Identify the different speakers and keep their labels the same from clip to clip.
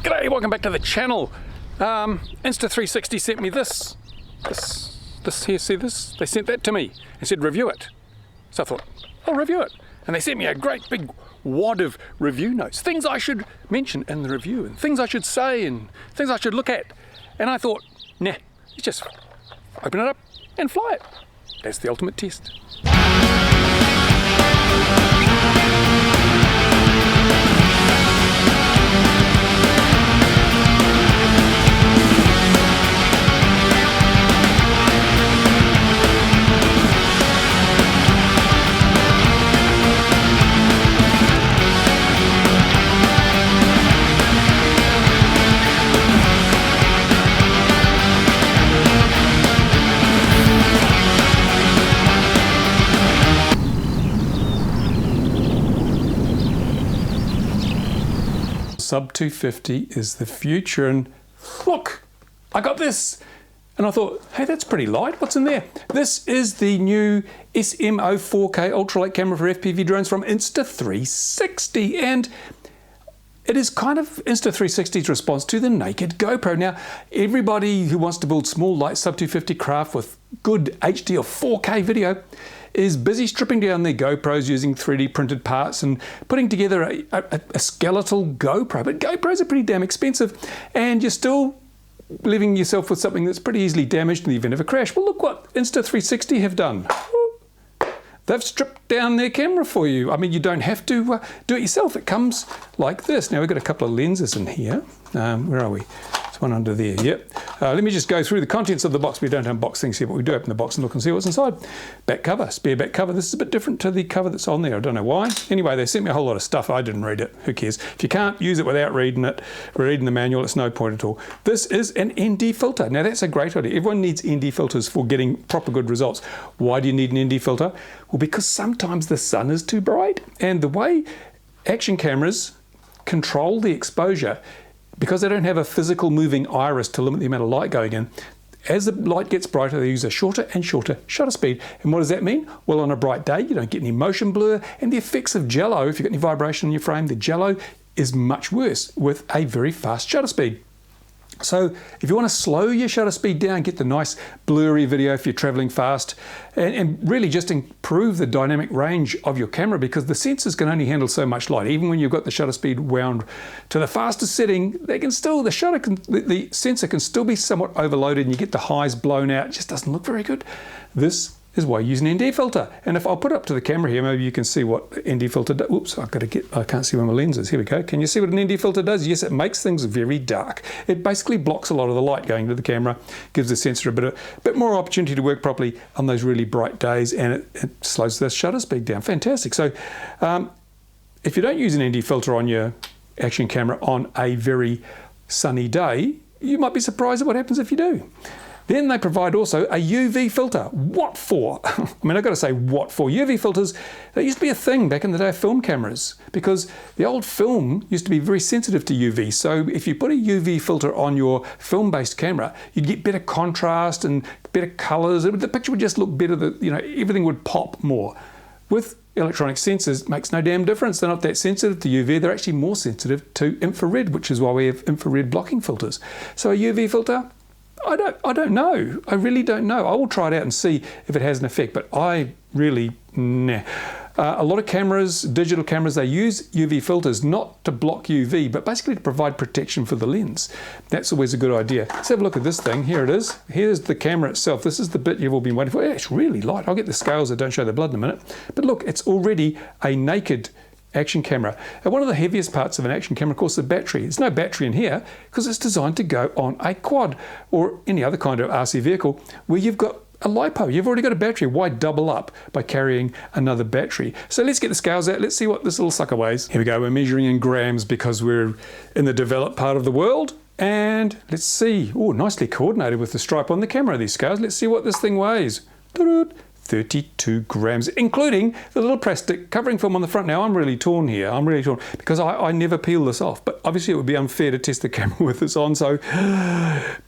Speaker 1: G'day, welcome back to the channel. Insta360 sent me this here, see this? They sent that to me and said review it. So I thought, I'll review it. And they sent me a great big wad of review notes, things I should mention in the review and things I should say and things I should look at. And I thought, nah, let's just open it up and fly it. That's the ultimate test. Sub 250 is the future, and look, I got this and I thought, hey, that's pretty light. What's in there? This is the new SMO4K ultralight camera for FPV drones from Insta360, and it is kind of Insta360's response to the naked GoPro. Now, everybody who wants to build small, light sub 250 craft with good HD or 4K video is busy stripping down their GoPros using 3D printed parts and putting together a skeletal GoPro. But GoPros are pretty damn expensive, and you're still leaving yourself with something that's pretty easily damaged in the event of a crash. Well, look what Insta360 have done. They've stripped down their camera for you. I mean, you don't have to do it yourself. It comes like this. Now, we've got a couple of lenses in here. Where are we? There's one under there. Yep. Let me just go through the contents of the box. We don't unbox things here, but we do open the box and look and see what's inside. Back cover, spare back cover. This is a bit different to the cover that's on there. I don't know why. Anyway, they sent me a whole lot of stuff. I didn't read it. Who cares? If you can't use it without reading the manual, it's no point at all. This is an ND filter. Now, that's a great idea. Everyone needs ND filters for getting proper good results. Why do you need an ND filter? Well, because sometimes the sun is too bright, and the way action cameras control the exposure, because they don't have a physical moving iris to limit the amount of light going in, as the light gets brighter, they use a shorter and shorter shutter speed. And what does that mean? Well, on a bright day, you don't get any motion blur, and the effects of jello, if you've got any vibration in your frame, the jello is much worse with a very fast shutter speed. So if you want to slow your shutter speed down, get the nice blurry video if you're traveling fast, and really just improve the dynamic range of your camera, because the sensors can only handle so much light. Even when you've got the shutter speed wound to the fastest setting, the sensor can still be somewhat overloaded, and you get the highs blown out. It just doesn't look very good. This is why I use an ND filter. And if I'll put it up to the camera here, maybe you can see what ND filter does. Oops, I can't see where my lens is. Here we go. Can you see what an ND filter does? Yes, it makes things very dark. It basically blocks a lot of the light going to the camera, gives the sensor a bit more opportunity to work properly on those really bright days, and it slows the shutter speed down. Fantastic. So if you don't use an ND filter on your action camera on a very sunny day, you might be surprised at what happens if you do. Then they provide also a UV filter. What for? I mean, I've got to say, what for? UV filters, they used to be a thing back in the day of film cameras, because the old film used to be very sensitive to UV. So if you put a UV filter on your film-based camera, you'd get better contrast and better colors. The picture would just look better. Everything would pop more. With electronic sensors, it makes no damn difference. They're not that sensitive to UV. They're actually more sensitive to infrared, which is why we have infrared blocking filters. So a UV filter, I don't know. I really don't know. I will try it out and see if it has an effect, but I really, nah. A lot of cameras, digital cameras, they use UV filters not to block UV, but basically to provide protection for the lens. That's always a good idea. Let's have a look at this thing. Here it is. Here's the camera itself. This is the bit you've all been waiting for. Yeah, it's really light. I'll get the scales that don't show the blood in a minute. But look, it's already a naked action camera. And one of the heaviest parts of an action camera, of course, is the battery. There's no battery in here because it's designed to go on a quad or any other kind of RC vehicle where you've got a LiPo. You've already got a battery. Why double up by carrying another battery? So let's get the scales out. Let's see what this little sucker weighs. Here we go. We're measuring in grams because we're in the developed part of the world. And let's see. Oh, nicely coordinated with the stripe on the camera, these scales. Let's see what this thing weighs. 32 grams, including the little plastic covering film on the front. Now, I'm really torn here. I'm really torn because I never peel this off. But obviously, it would be unfair to test the camera with this on. So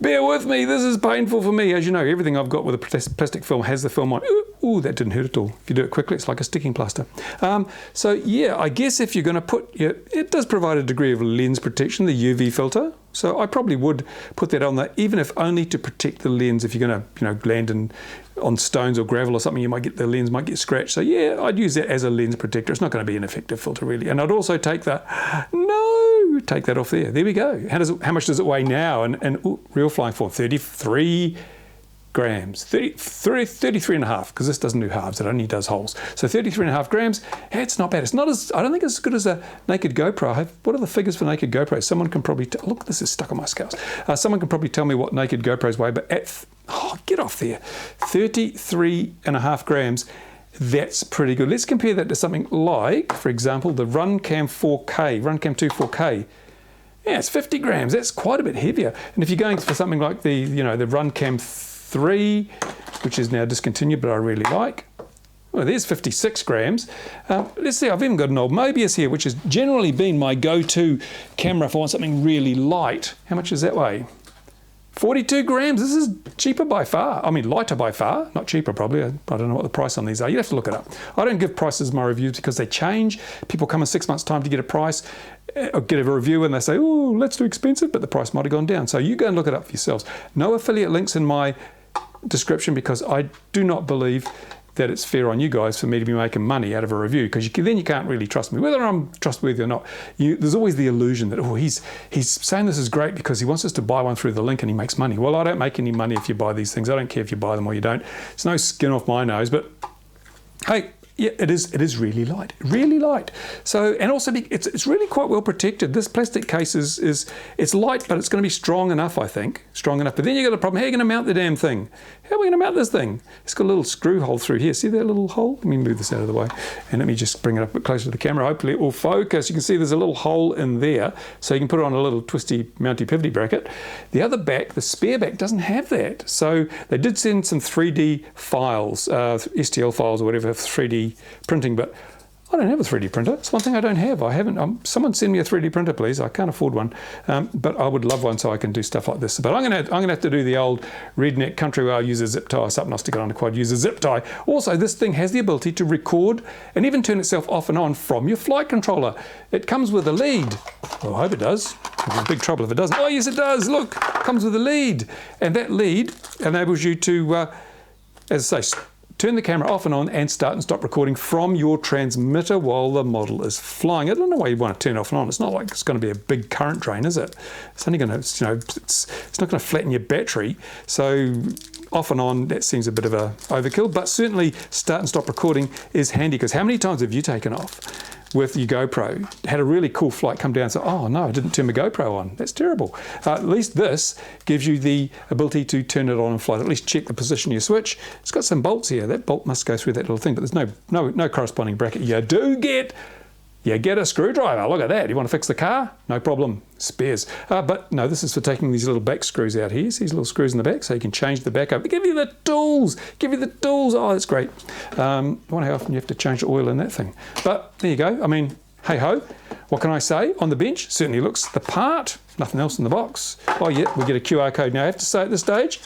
Speaker 1: bear with me. This is painful for me. As you know, everything I've got with a plastic film has the film on. Ooh, that didn't hurt at all. If you do it quickly, it's like a sticking plaster. So yeah, I guess if you're going to put, it does provide a degree of lens protection, the UV filter. So I probably would put that on there, even if only to protect the lens. If you're going to, land on stones or gravel or something, the lens might get scratched. So yeah, I'd use that as a lens protector. It's not going to be an effective filter really. And I'd also take that off there. There we go. How much does it weigh now? And real flying form, 33 grams, 33 and a half, because this doesn't do halves, it only does wholes. So 33 and a half grams, it's not bad. It's not I don't think it's as good as a naked GoPro. What are the figures for naked GoPro? Someone can probably, look, this is stuck on my scales. Someone can probably tell me what naked GoPros weigh, but get off there, 33 and a half grams, that's pretty good. Let's compare that to something like, for example, the Runcam 4K, Runcam 2 4K. Yeah, it's 50 grams, that's quite a bit heavier. And if you're going for something like the Runcam 3, which is now discontinued, but I really like. Well, there's 56 grams. Let's see, I've even got an old Mobius here, which has generally been my go-to camera if I want something really light. How much does that weigh? 42 grams. This is cheaper by far. I mean, lighter by far. Not cheaper, probably. I don't know what the price on these are. You have to look it up. I don't give prices in my reviews because they change. People come in 6 months' time to get a price, or get a review, and they say, oh, that's too expensive, but the price might have gone down. So you go and look it up for yourselves. No affiliate links in my description, because I do not believe that it's fair on you guys for me to be making money out of a review, because then you can't really trust me. Whether I'm trustworthy or not, there's always the illusion that, he's saying this is great because he wants us to buy one through the link and he makes money. Well, I don't make any money if you buy these things. I don't care if you buy them or you don't. It's no skin off my nose, but hey, yeah, it is really light, really light. So, and also it's really quite well protected. This plastic case it's light, but it's going to be strong enough, I think, strong enough. But then you got a problem. How are you going to mount the damn thing? How are we going to mount this thing? It's got a little screw hole through here. See that little hole? Let me move this out of the way, and let me just bring it up a bit closer to the camera. Hopefully it will focus. You can see there's a little hole in there, so you can put it on a little twisty mounty pivety bracket. The other back, the spare back, doesn't have that. So they did send some 3D files, STL files or whatever, 3D printing, but I don't have a 3D printer. It's one thing I don't have. I haven't. Someone send me a 3D printer, please. I can't afford one, but I would love one so I can do stuff like this. But I'm gonna have to do the old redneck country where I use a zip tie or something. I'll stick it on a quad. Use a zip tie. Also, this thing has the ability to record and even turn itself off and on from your flight controller. It comes with a lead. Well, I hope it does. It's in big trouble if it doesn't. Oh yes, it does. Look, it comes with a lead, and that lead enables you to, as I say, turn the camera off and on and start and stop recording from your transmitter while the model is flying. I don't know why you want to turn it off and on. It's not like it's going to be a big current drain, is it? It's only going to, it's not going to flatten your battery. So off and on, that seems a bit of a overkill, but certainly start and stop recording is handy, because how many times have you taken off with your GoPro, had a really cool flight, come down and say, oh no, I didn't turn my GoPro on. That's terrible. At least this gives you the ability to turn it on and fly. At least check the position of your switch. It's got some bolts here. That bolt must go through that little thing, but there's no corresponding bracket. You get a screwdriver. Look at that. You want to fix the car? No problem. Spares. But no, this is for taking these little back screws out here. See these little screws in the back, so you can change the back over. They give you the tools. Oh, that's great. I wonder how often you have to change the oil in that thing. But there you go. I mean, hey ho. What can I say? On the bench, certainly looks the part. Nothing else in the box. Oh yeah, we get a QR code. Now I have to say at this stage,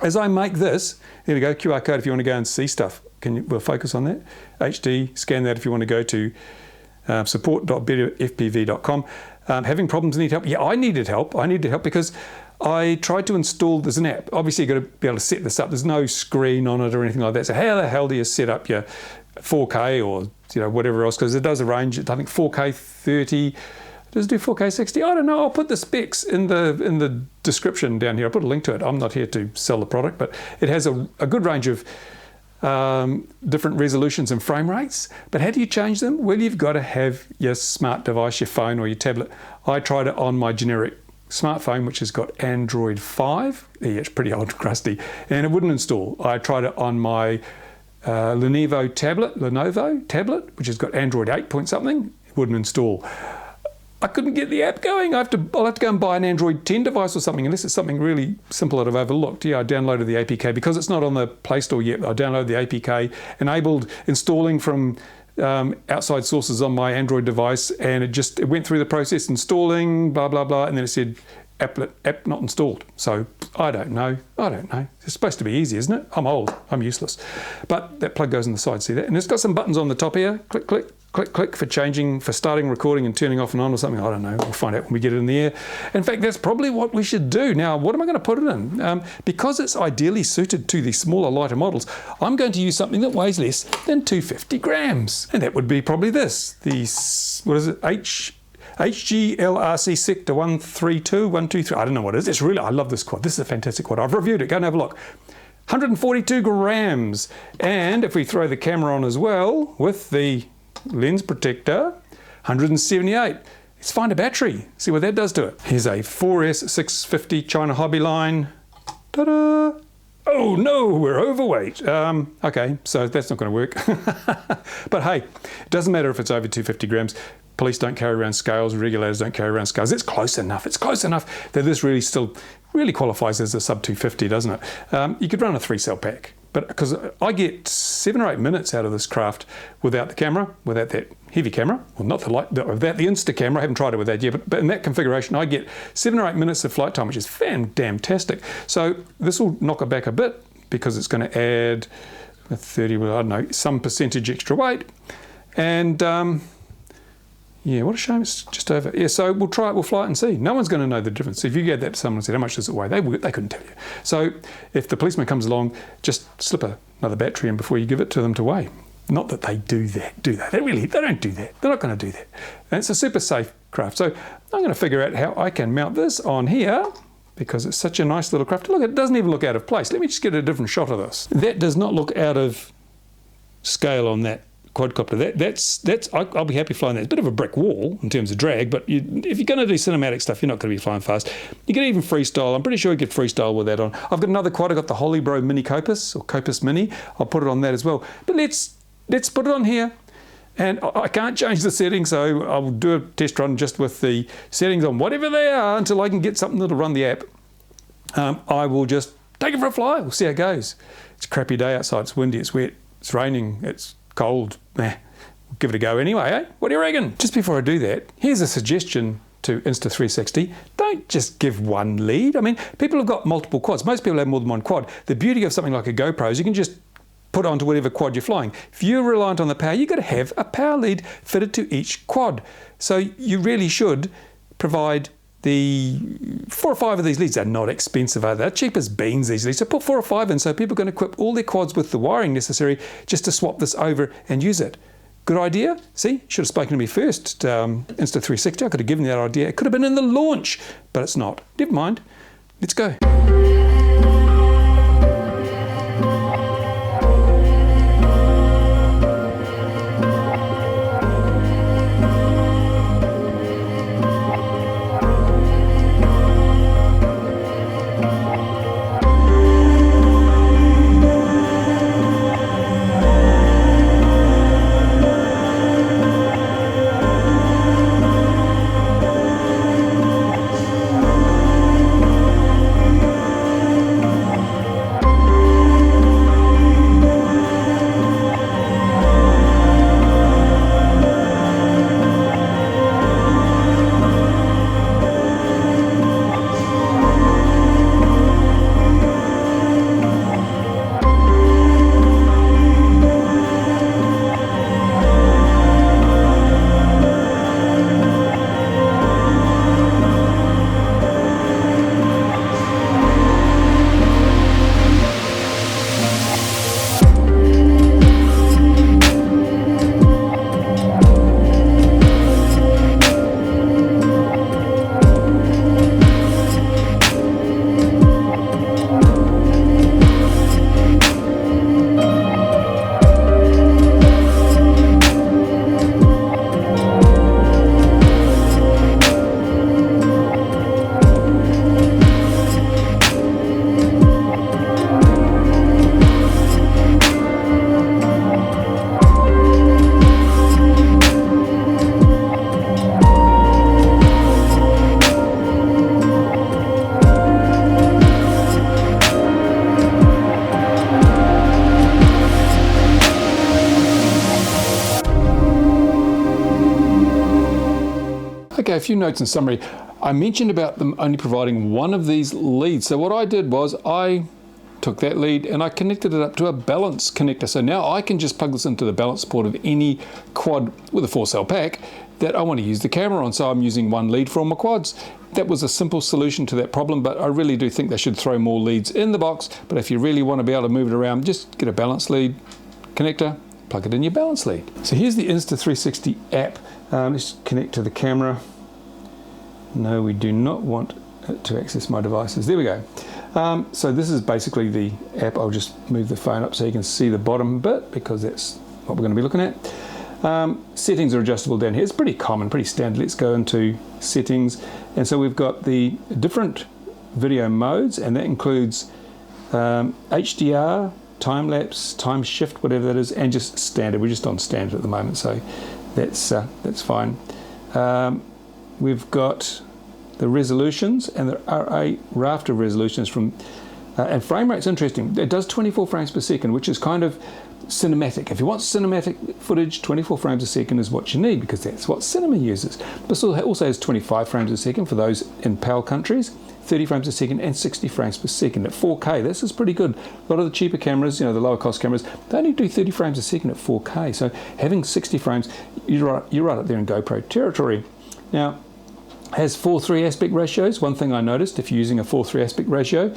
Speaker 1: as I make this, there we go, QR code if you want to go and see stuff. We'll focus on that. HD, scan that if you want to go to support.betafpv.com. Having problems, need help? Yeah, I needed help. Because I tried to install, there's an app. Obviously, you've got to be able to set this up. There's no screen on it or anything like that. So how the hell do you set up your 4K or whatever else? Because it does a range, I think 4K 30. Does it do 4K 60? I don't know. I'll put the specs in the description down here. I'll put a link to it. I'm not here to sell the product, but it has a good range of different resolutions and frame rates. But how do you change them? Well, you've got to have your smart device, your phone or your tablet. I tried it on my generic smartphone, which has got Android 5. Yeah, it's pretty old and crusty, and it wouldn't install. I tried it on my Lenovo tablet, which has got Android 8 point something. It wouldn't install. I couldn't get the app going. I'll have to go and buy an Android 10 device or something, unless it's something really simple that I've overlooked. Yeah, I downloaded the APK. Because it's not on the Play Store yet, I downloaded the APK, enabled installing from outside sources on my Android device, and it went through the process, installing, blah, blah, blah, and then it said, app not installed. So I don't know. It's supposed to be easy, isn't it? I'm old. I'm useless. But that plug goes on the side. See that? And it's got some buttons on the top here. Click, click, click, click for starting recording and turning off and on or something. I don't know. We'll find out when we get it in the air. In fact, that's probably what we should do. Now, what am I going to put it in? Because it's ideally suited to the smaller, lighter models, I'm going to use something that weighs less than 250 grams. And that would be probably this. The, what is it? HGLRC Sector 132, 123, I don't know what it is. It's really, I love this quad. This is a fantastic quad. I've reviewed it. Go and have a look. 142 grams. And if we throw the camera on as well, with the lens protector, 178. Let's find a battery. See what that does to it. Here's a 4S650 China Hobby line. Ta-da! Oh no, we're overweight. Okay, so that's not going to work. But hey, it doesn't matter if it's over 250 grams. Police don't carry around scales, regulators don't carry around scales. It's close enough. It's close enough that this really still qualifies as a sub 250, doesn't it? You could run a 3-cell pack, but because I get 7 or 8 minutes out of this craft without the camera, without that heavy camera, well, not the light, without the Insta camera. I haven't tried it with that yet, but in that configuration, I get 7 or 8 minutes of flight time, which is fantastic. So this will knock it back a bit because it's going to add 30, well, I don't know, some percentage extra weight, and yeah, what a shame it's just over. Yeah, so we'll try it, we'll fly it and see. No one's going to know the difference. If you gave that to someone and said, how much does it weigh? They couldn't tell you. So if the policeman comes along, just slip another battery in before you give it to them to weigh. Not that they do that, do they? They don't do that. They're not going to do that. And it's a super safe craft. So I'm going to figure out how I can mount this on here, because it's such a nice little craft. Look, it doesn't even look out of place. Let me just get a different shot of this. That does not look out of scale on that quadcopter. I'll be happy flying that. It's a bit of a brick wall in terms of drag, but if you're going to do cinematic stuff, you're not going to be flying fast. You can even freestyle. I'm pretty sure you could freestyle with that on. I've got another quad. I've got the Holybro Mini Copus, or Copus Mini. I'll put it on that as well. But let's put it on here. And I can't change the settings, so I'll do a test run just with the settings on whatever they are until I can get something that'll run the app. I will just take it for a fly. We'll see how it goes. It's a crappy day outside. It's windy. It's wet. It's raining. It's cold. We'll give it a go anyway, eh? What do you reckon? Just before I do that, here's a suggestion to Insta360. Don't just give one lead. I mean, people have got multiple quads. Most people have more than one quad. The beauty of something like a GoPro is you can just put onto whatever quad you're flying. If you're reliant on the power, you've got to have a power lead fitted to each quad. So you really should provide the 4 or 5 of these leads. Are not expensive, are they? They're cheap as beans, these leads. So put 4 or 5 in, so people can equip all their quads with the wiring necessary just to swap this over and use it. Good idea? See, should have spoken to me first, Insta360. I could have given you that idea. It could have been in the launch, but it's not. Never mind. Let's go. Okay, a few notes in summary. I mentioned about them only providing one of these leads. So what I did was I took that lead and I connected it up to a balance connector. So now I can just plug this into the balance port of any quad with a 4-cell pack that I want to use the camera on. So I'm using one lead for all my quads. That was a simple solution to that problem, but I really do think they should throw more leads in the box. But if you really want to be able to move it around, just get a balance lead connector, plug it in your balance lead. So here's the Insta360 app. Let's connect to the camera. No, we do not want it to access my devices. There we go. So this is basically the app. I'll just move the phone up so you can see the bottom bit, because that's what we're going to be looking at. Settings are adjustable down here. It's pretty common, pretty standard. Let's go into settings. And so we've got the different video modes, and that includes HDR, time-lapse, time shift, whatever that is, and just standard. We're just on standard at the moment, so that's fine. We've got the resolutions, and there are a raft of resolutions from, and frame rate's interesting. It does 24 frames per second, which is kind of cinematic. If you want cinematic footage, 24 frames a second is what you need, because that's what cinema uses. But it also has 25 frames a second for those in PAL countries, 30 frames a second, and 60 frames per second at 4K. This is pretty good. A lot of the cheaper cameras, the lower cost cameras, they only do 30 frames a second at 4K. So having 60 frames, you're right up there in GoPro territory. Now, has 4:3 aspect ratios. One thing I noticed, if you're using a 4:3 aspect ratio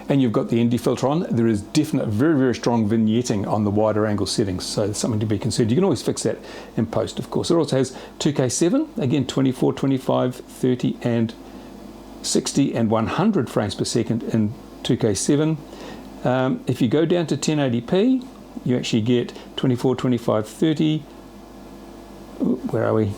Speaker 1: and you've got the ND filter on, there is definite, very, very strong vignetting on the wider angle settings. So it's something to be considered. You can always fix that in post, of course. It also has 2K7, again, 24, 25, 30, and 60 and 100 frames per second in 2K7. If you go down to 1080p, you actually get 24, 25, 30. Where are we?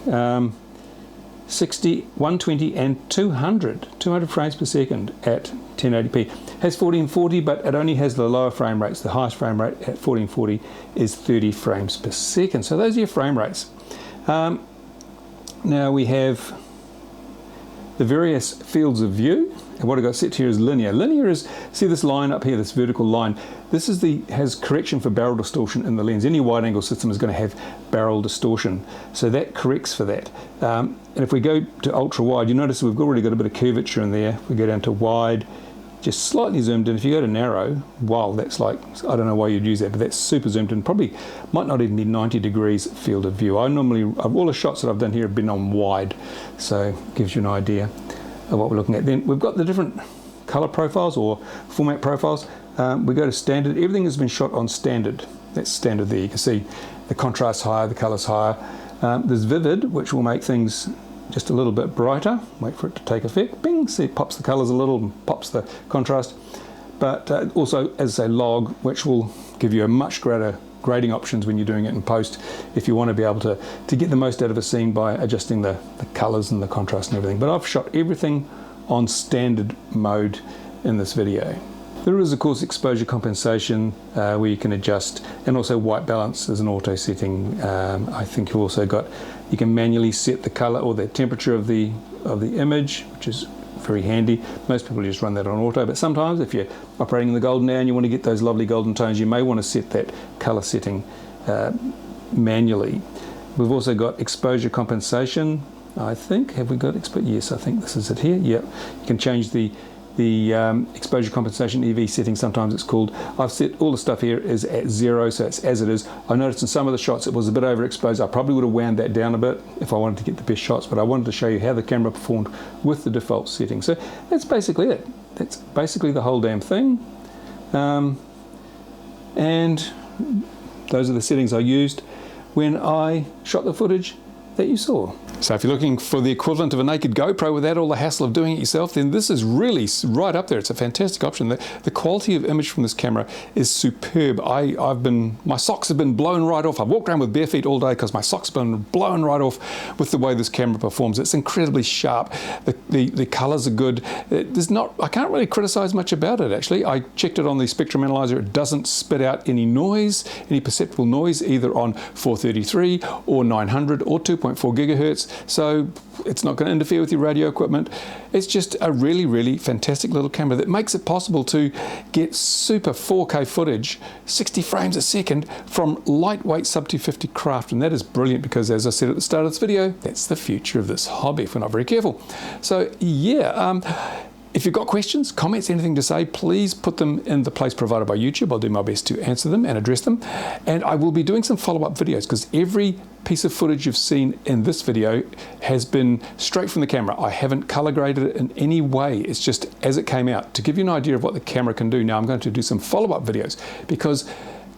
Speaker 1: 60, 120 and 200 frames per second at 1080p. Has 1440, but it only has the lower frame rates. The highest frame rate at 1440 is 30 frames per second. So those are your frame rates. Now we have the various fields of view, and what I've got set here is linear. Linear is, see this line up here, this vertical line, this is has correction for barrel distortion in the lens. Any wide angle system is going to have barrel distortion, so that corrects for that. And if we go to ultra wide, you notice we've already got a bit of curvature in there. If we go down to wide, just slightly zoomed in. If you go to narrow, wow, that's like, I don't know why you'd use that, but that's super zoomed in. Probably might not even be 90 degrees field of view. All the shots that I've done here have been on wide, so it gives you an idea of what we're looking at. Then we've got the different color profiles or format profiles. We go to standard. Everything has been shot on standard. That's standard there. You can see the contrast higher, the colors higher. There's vivid, which will make things just a little bit brighter. Wait for it to take effect. Bing, see it pops the colors a little and pops the contrast. But also as a log, which will give you a much greater grading options when you're doing it in post, if you want to be able to get the most out of a scene by adjusting the colors and the contrast and everything. But I've shot everything on standard mode in this video. There is, of course, exposure compensation where you can adjust, and also white balance is an auto setting. I think you've also got, you can manually set the color or the temperature of the image, which is very handy. Most people just run that on auto, but sometimes if you're operating in the golden hour and you want to get those lovely golden tones, you may want to set that color setting manually. We've also got exposure compensation, I think. Have we got yes, I think this is it here. Yep. You can change the exposure compensation EV setting, sometimes it's called. I've set all the stuff here is at 0, so it's as it is. I noticed in some of the shots it was a bit overexposed. I probably would have wound that down a bit if I wanted to get the best shots, but I wanted to show you how the camera performed with the default setting. So that's basically it. That's basically the whole damn thing. And those are the settings I used when I shot the footage that you saw. So if you're looking for the equivalent of a naked GoPro without all the hassle of doing it yourself, then this is really right up there. It's a fantastic option. The quality of image from this camera is superb. My socks have been blown right off. I've walked around with bare feet all day because my socks have been blown right off with the way this camera performs. It's incredibly sharp. The colors are good. I can't really criticize much about it, actually. I checked it on the spectrum analyzer. It doesn't spit out any noise, any perceptible noise, either on 433 or 900 or 2.4 gigahertz. so it's not going to interfere with your radio equipment. It's just a really, really fantastic little camera that makes it possible to get super 4K footage, 60 frames a second, from lightweight sub-250 craft. And that is brilliant because, as I said at the start of this video, that's the future of this hobby if we're not very careful. So yeah, if you've got questions, comments, anything to say, please put them in the place provided by YouTube. I'll do my best to answer them and address them. And I will be doing some follow-up videos because every piece of footage you've seen in this video has been straight from the camera. I haven't color graded it in any way. It's just as it came out to give you an idea of what the camera can do. Now I'm going to do some follow-up videos because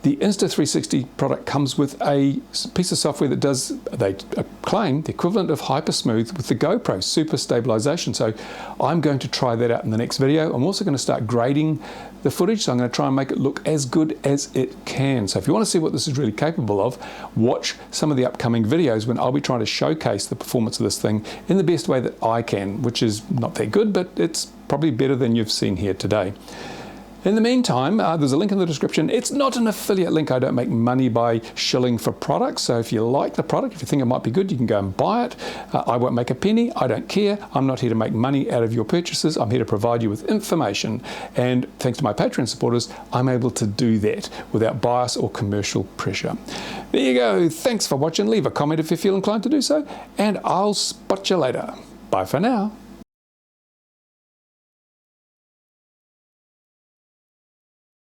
Speaker 1: the Insta360 product comes with a piece of software that does, they claim, the equivalent of Hypersmooth with the GoPro super stabilization. So I'm going to try that out in the next video. I'm also going to start grading the footage, so I'm going to try and make it look as good as it can. So if you want to see what this is really capable of, watch some of the upcoming videos when I'll be trying to showcase the performance of this thing in the best way that I can, which is not that good, but it's probably better than you've seen here today. In the meantime, there's a link in the description. It's not an affiliate link. I don't make money by shilling for products. So if you like the product, if you think it might be good, you can go and buy it. I won't make a penny. I don't care. I'm not here to make money out of your purchases. I'm here to provide you with information. And thanks to my Patreon supporters, I'm able to do that without bias or commercial pressure. There you go. Thanks for watching. Leave a comment if you feel inclined to do so. And I'll spot you later. Bye for now.